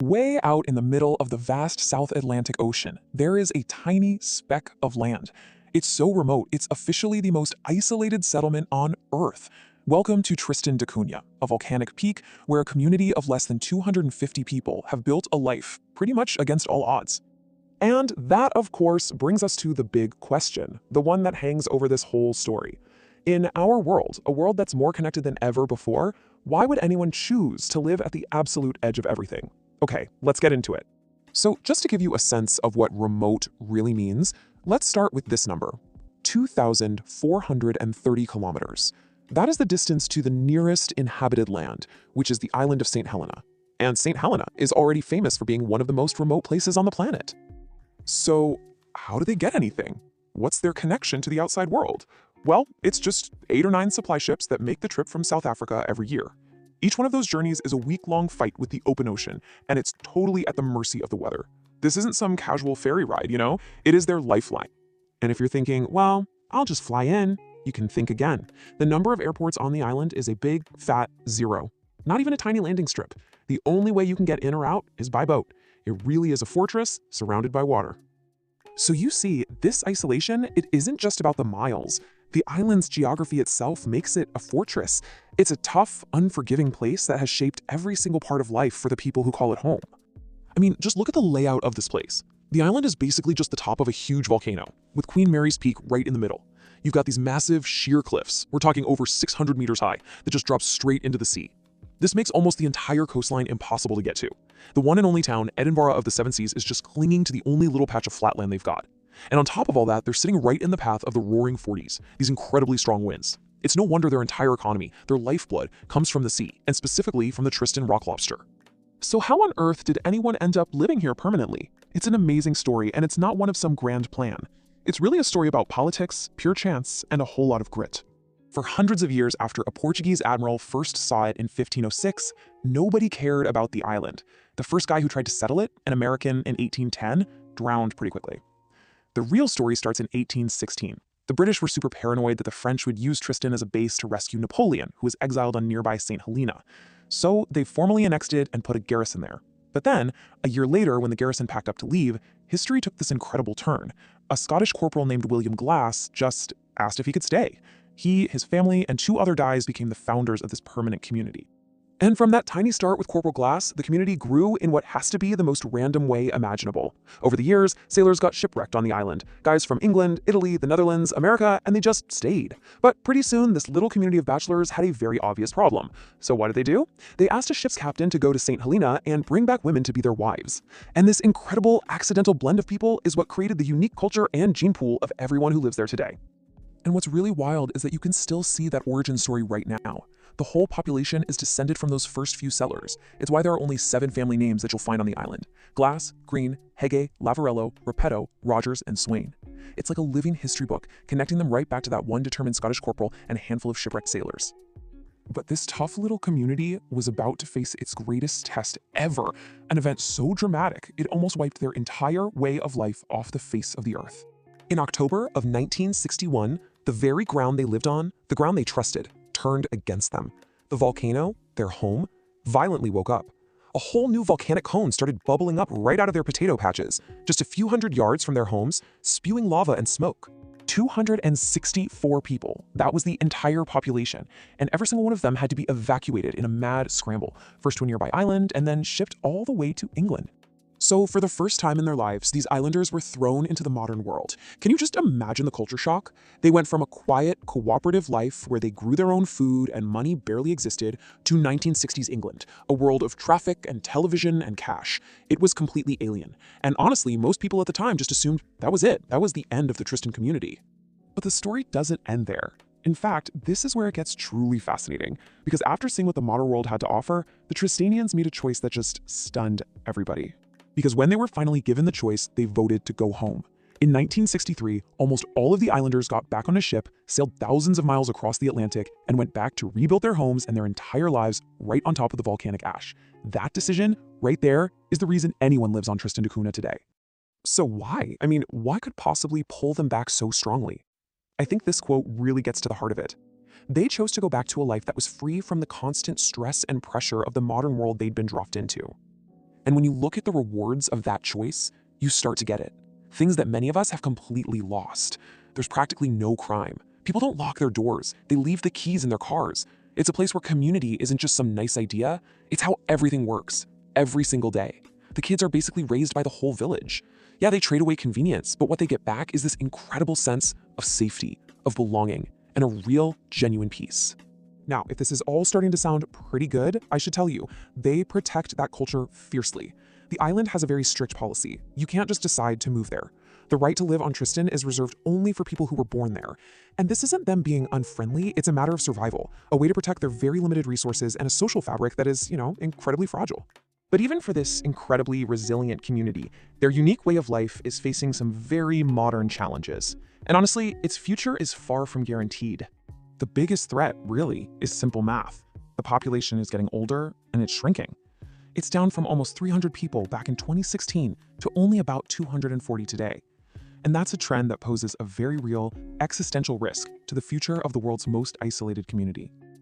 Way out in the middle of the vast South Atlantic Ocean, there is a tiny speck of land. It's so remote, it's officially the most isolated settlement on Earth. Welcome to Tristan da Cunha, a volcanic peak where a community of less than 250 people have built a life pretty much against all odds. And that, of course, brings us to the big question, the one that hangs over this whole story. In our world, a world that's more connected than ever before, why would anyone choose to live at the absolute edge of everything? Okay, let's get into it. So just to give you a sense of what remote really means, let's start with this number, 2,430 kilometers. That is the distance to the nearest inhabited land, which is the island of St. Helena. And St. Helena is already famous for being one of the most remote places on the planet. So how do they get anything? What's their connection to the outside world? Well, it's just 8 or 9 supply ships that make the trip from South Africa every year. Each one of those journeys is a week-long fight with the open ocean, and it's totally at the mercy of the weather. This isn't some casual ferry ride, you know? It is their lifeline. And if you're thinking, well, I'll just fly in, you can think again. The number of airports on the island is a big, fat 0. Not even a tiny landing strip. The only way you can get in or out is by boat. It really is a fortress surrounded by water. So you see, this isolation, it isn't just about the miles. The island's geography itself makes it a fortress. It's a tough, unforgiving place that has shaped every single part of life for the people who call it home. I mean, just look at the layout of this place. The island is basically just the top of a huge volcano, with Queen Mary's Peak right in the middle. You've got these massive sheer cliffs, we're talking over 600 meters high, that just drop straight into the sea. This makes almost the entire coastline impossible to get to. The one and only town, Edinburgh of the Seven Seas, is just clinging to the only little patch of flatland they've got. And on top of all that, they're sitting right in the path of the roaring 40s, these incredibly strong winds. It's no wonder their entire economy, their lifeblood, comes from the sea, and specifically from the Tristan rock lobster. So how on earth did anyone end up living here permanently? It's an amazing story, and it's not one of some grand plan. It's really a story about politics, pure chance, and a whole lot of grit. For hundreds of years after a Portuguese admiral first saw it in 1506, nobody cared about the island. The first guy who tried to settle it, an American in 1810, drowned pretty quickly. The real story starts in 1816. The British were super paranoid that the French would use Tristan as a base to rescue Napoleon, who was exiled on nearby St. Helena. So they formally annexed it and put a garrison there. But then, a year later, when the garrison packed up to leave, history took this incredible turn. A Scottish corporal named William Glass just asked if he could stay. He, his family, and 2 other guys became the founders of this permanent community. And from that tiny start with Corporal Glass, the community grew in what has to be the most random way imaginable. Over the years, sailors got shipwrecked on the island. Guys from England, Italy, the Netherlands, America, and they just stayed. But pretty soon, this little community of bachelors had a very obvious problem. So what did they do? They asked a ship's captain to go to St. Helena and bring back women to be their wives. And this incredible, accidental blend of people is what created the unique culture and gene pool of everyone who lives there today. And what's really wild is that you can still see that origin story right now. The whole population is descended from those first few settlers. It's why there are only 7 family names that you'll find on the island: Glass, Green, Hege, Lavarello, Repetto, Rogers, and Swain. It's like a living history book, connecting them right back to that one determined Scottish corporal and a handful of shipwrecked sailors. But this tough little community was about to face its greatest test ever, an event so dramatic it almost wiped their entire way of life off the face of the earth. In October of 1961, the very ground they lived on, the ground they trusted, turned against them. The volcano, their home, violently woke up. A whole new volcanic cone started bubbling up right out of their potato patches, just a few hundred yards from their homes, spewing lava and smoke. 264 people, that was the entire population, and every single one of them had to be evacuated in a mad scramble, first to a nearby island and then shipped all the way to England. So for the first time in their lives, these islanders were thrown into the modern world. Can you just imagine the culture shock? They went from a quiet, cooperative life where they grew their own food and money barely existed to 1960s England, a world of traffic and television and cash. It was completely alien. And honestly, most people at the time just assumed that was it. That was the end of the Tristan community. But the story doesn't end there. In fact, this is where it gets truly fascinating, because after seeing what the modern world had to offer, the Tristanians made a choice that just stunned everybody. Because when they were finally given the choice, they voted to go home. In 1963, almost all of the islanders got back on a ship, sailed thousands of miles across the Atlantic, and went back to rebuild their homes and their entire lives right on top of the volcanic ash. That decision, right there, is the reason anyone lives on Tristan da Cunha today. So why? I mean, why could possibly pull them back so strongly? I think this quote really gets to the heart of it. They chose to go back to a life that was free from the constant stress and pressure of the modern world they'd been dropped into. And when you look at the rewards of that choice, you start to get it. Things that many of us have completely lost. There's practically no crime. People don't lock their doors. They leave the keys in their cars. It's a place where community isn't just some nice idea. It's how everything works, every single day. The kids are basically raised by the whole village. Yeah, they trade away convenience, but what they get back is this incredible sense of safety, of belonging, and a real, genuine peace. Now, if this is all starting to sound pretty good, I should tell you, they protect that culture fiercely. The island has a very strict policy. You can't just decide to move there. The right to live on Tristan is reserved only for people who were born there. And this isn't them being unfriendly, it's a matter of survival, a way to protect their very limited resources and a social fabric that is, incredibly fragile. But even for this incredibly resilient community, their unique way of life is facing some very modern challenges. And honestly, its future is far from guaranteed. The biggest threat, really, is simple math. The population is getting older and it's shrinking. It's down from almost 300 people back in 2016 to only about 240 today. And that's a trend that poses a very real existential risk to the future of the world's most isolated community.